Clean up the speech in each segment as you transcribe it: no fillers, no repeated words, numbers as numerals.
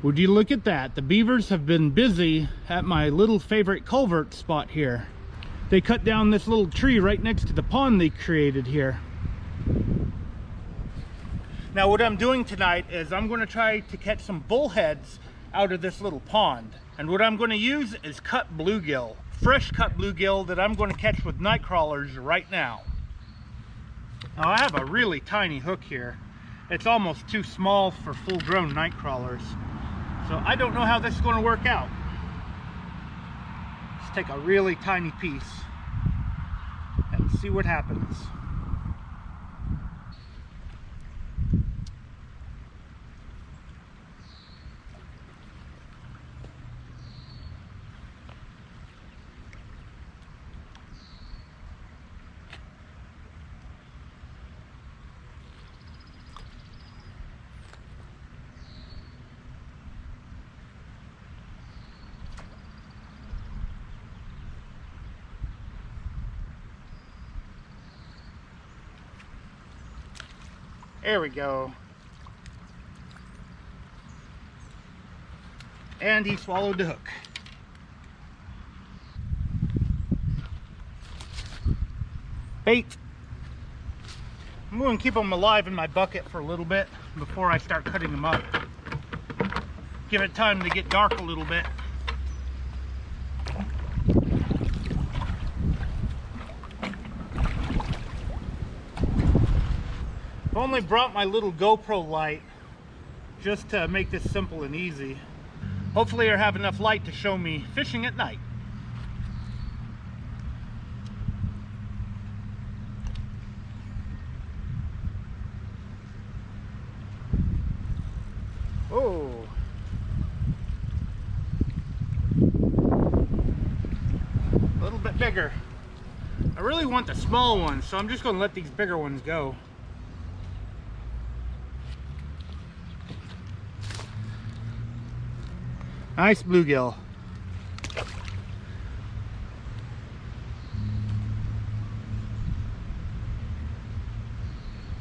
Would you look at that? The beavers have been busy at my little favorite culvert spot here. They cut down this little tree right next to the pond they created here. Now what I'm doing tonight is I'm going to try to catch some bullheads out of this little pond. And what I'm going to use is cut bluegill. Fresh cut bluegill that I'm going to catch with nightcrawlers right now. Now I have a really tiny hook here. It's almost too small for full-grown nightcrawlers. So I don't know how this is going to work out. Let's take a really tiny piece and see what happens. There we go. And he swallowed the hook. Bait. I'm going to keep them alive in my bucket for a little bit before I start cutting them up. Give it time to get dark a little bit. I've only brought my little GoPro light just to make this simple and easy. Hopefully I have enough light to show me fishing at night. Oh. A little bit bigger. I really want the small ones, so I'm just going to let these bigger ones go. Nice bluegill.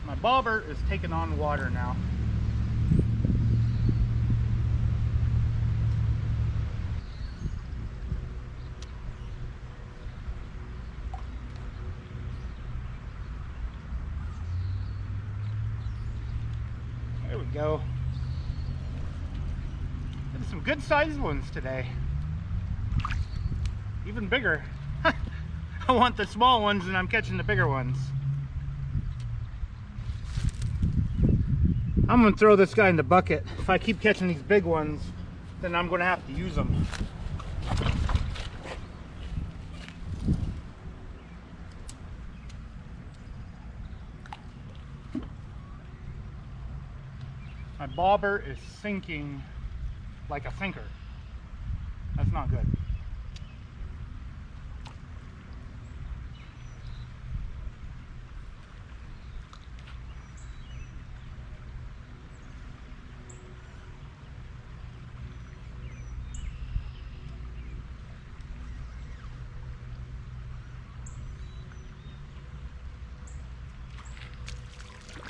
My bobber is taking on water now. There we go. Some good sized ones today. Even bigger. I want the small ones and I'm catching the bigger ones. I'm gonna throw this guy in the bucket. If I keep catching these big ones, then I'm gonna have to use them. My bobber is sinking like a sinker. That's not good.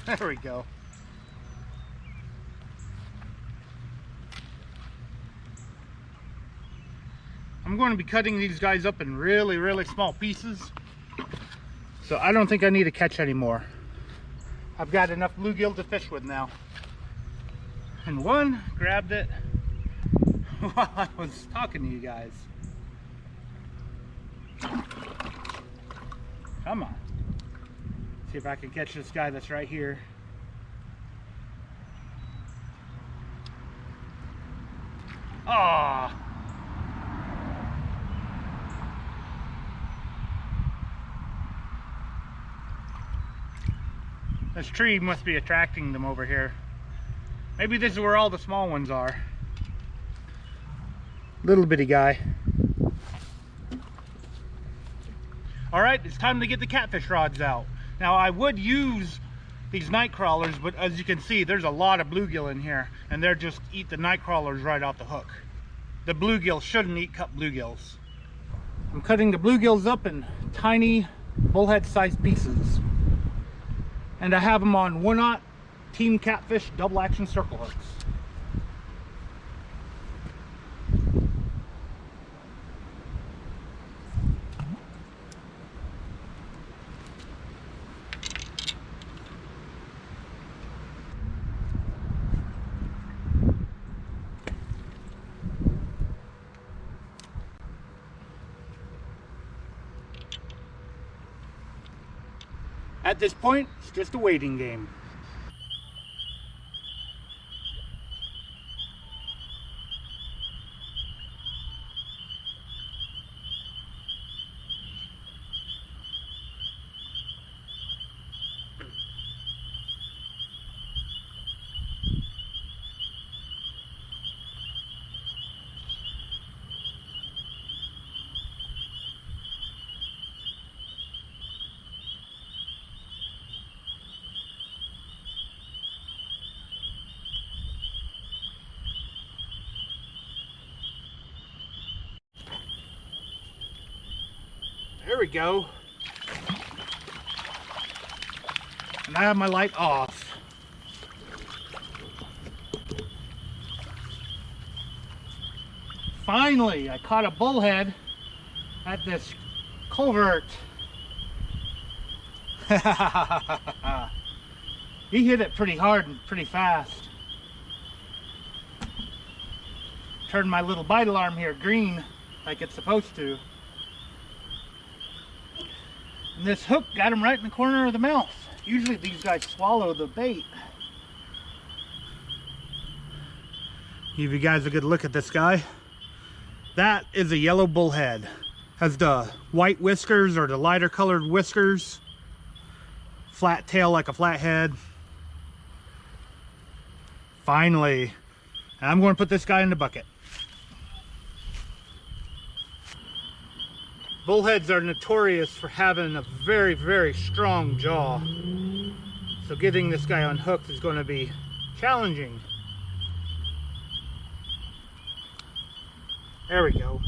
There we go. I'm going to be cutting these guys up in really, really small pieces. So I don't think I need to catch any more. I've got enough bluegill to fish with now. And one grabbed it while I was talking to you guys. Come on. See if I can catch this guy that's right here. Ah. This tree must be attracting them over here. Maybe this is where all the small ones are. Little bitty guy. All right, it's time to get the catfish rods out. Now I would use these night crawlers, but as you can see, there's a lot of bluegill in here, and they're just eat the night crawlers right off the hook. The bluegill shouldn't eat cut bluegills. I'm cutting the bluegills up in tiny bullhead sized pieces. And I have them on 1/0 Team Catfish double action circle hooks. At this point, it's just a waiting game. There we go. And I have my light off. Finally, I caught a bullhead at this culvert. He hit it pretty hard and pretty fast. Turned my little bite alarm here green like it's supposed to. And this hook got him right in the corner of the mouth. Usually these guys swallow the bait. Give you guys a good look at this guy. That is a yellow bullhead. Has the white whiskers or the lighter colored whiskers. Flat tail like a flathead. Finally. I'm going to put this guy in the bucket. Bullheads are notorious for having a very, very strong jaw. So getting this guy unhooked is going to be challenging. There we go.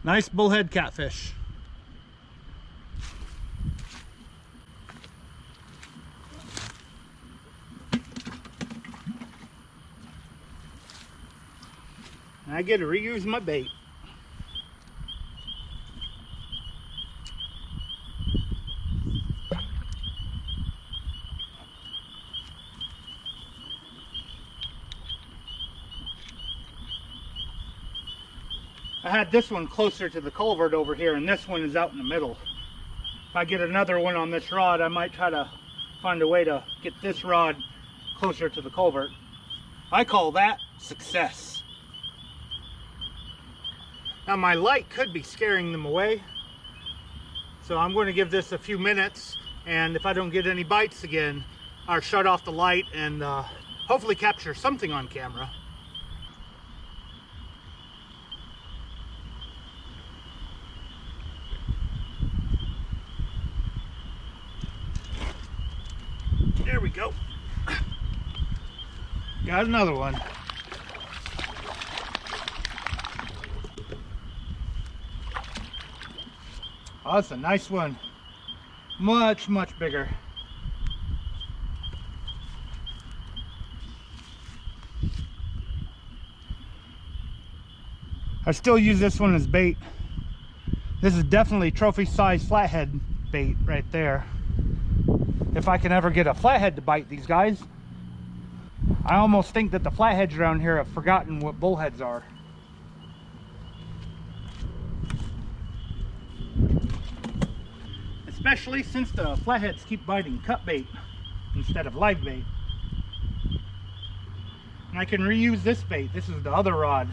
Nice bullhead catfish. I get to reuse my bait. I had this one closer to the culvert over here, and this one is out in the middle. If I get another one on this rod, I might try to find a way to get this rod closer to the culvert. I call that success. Now my light could be scaring them away, so I'm going to give this a few minutes, and if I don't get any bites again, I'll shut off the light and hopefully capture something on camera. There we go. Got another one. Oh, that's a nice one. Much, much bigger. I still use this one as bait. This is definitely trophy size flathead bait right there. If I can ever get a flathead to bite these guys. I almost think that the flatheads around here have forgotten what bullheads are. Especially since the flatheads keep biting cut bait instead of live bait. And I can reuse this bait. This is the other rod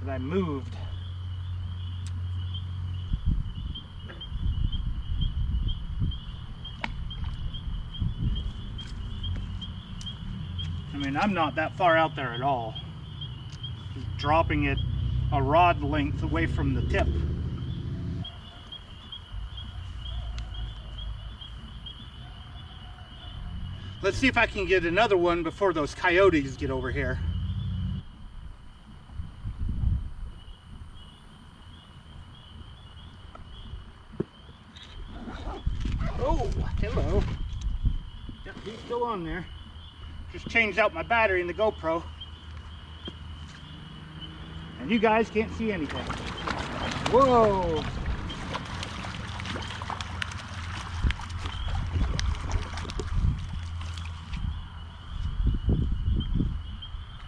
that I moved. I mean, I'm not that far out there at all. Just dropping it a rod length away from the tip. Let's see if I can get another one before those coyotes get over here. Oh, hello. Yep, he's still on there. Just changed out my battery in the GoPro. And you guys can't see anything. Whoa!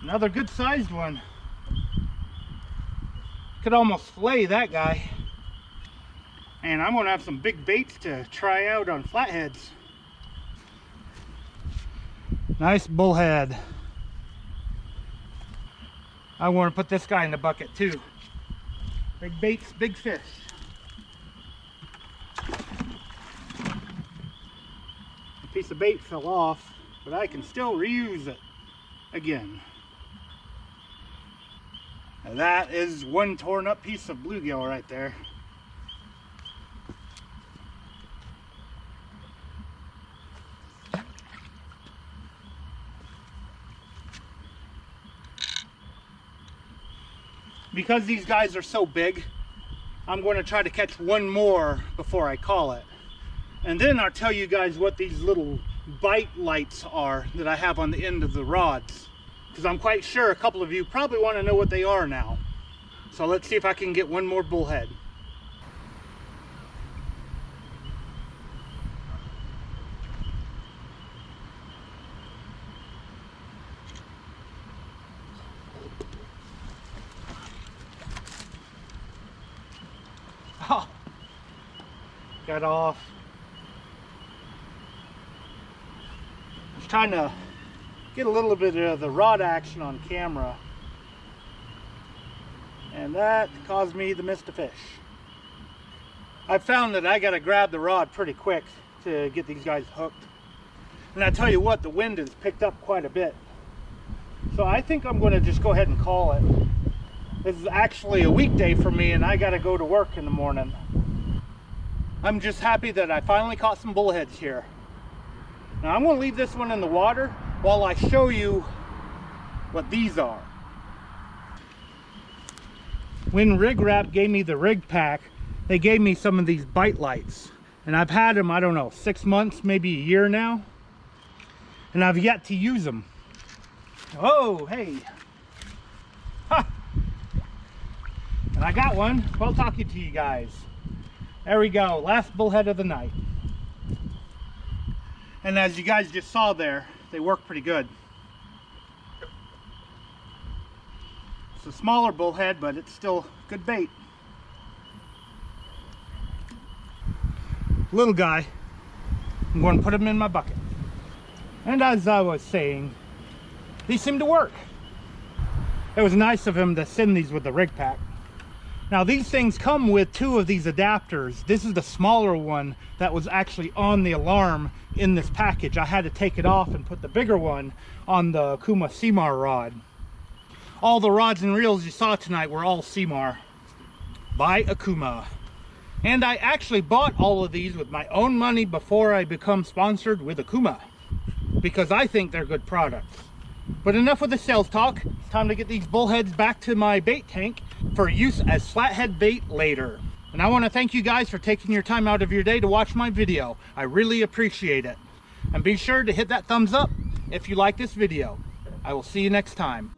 Another good sized one. Could almost fillet that guy. And I'm gonna have some big baits to try out on flatheads. Nice bullhead. I want to put this guy in the bucket too. Big baits, big fish. A piece of bait fell off, but I can still reuse it again. Now that is one torn up piece of bluegill right there. Because these guys are so big, I'm going to try to catch one more before I call it. And then I'll tell you guys what these little bite lights are that I have on the end of the rods. Because I'm quite sure a couple of you probably want to know what they are now. So let's see if I can get one more bullhead. Oh, got off. I was trying to get a little bit of the rod action on camera, and that caused me to miss the fish. I found that I got to grab the rod pretty quick to get these guys hooked. And I tell you what, the wind has picked up quite a bit. So I think I'm going to just go ahead and call it. This is actually a weekday for me, and I got to go to work in the morning. I'm just happy that I finally caught some bullheads here. Now I'm going to leave this one in the water while I show you what these are. When Rig Wrap gave me the rig pack, they gave me some of these bite lights. And I've had them, I don't know, 6 months, maybe a year now. And I've yet to use them. Oh, hey. Ha! And I got one while talking to you guys. There we go, last bullhead of the night. And as you guys just saw there, they work pretty good. It's a smaller bullhead, but it's still good bait. Little guy, I'm going to put him in my bucket. And as I was saying, these seem to work. It was nice of him to send these with the rig pack. Now these things come with 2 of these adapters. This is the smaller one that was actually on the alarm in this package. I had to take it off and put the bigger one on the Kuma Seamar rod. All the rods and reels you saw tonight were all Seamar by Akuma. And I actually bought all of these with my own money before I become sponsored with Akuma, because I think they're good products. But enough with the sales talk. It's time to get these bullheads back to my bait tank for use as flathead bait later. And I want to thank you guys for taking your time out of your day to watch my video. I really appreciate it. And be sure to hit that thumbs up if you like this video. I will see you next time.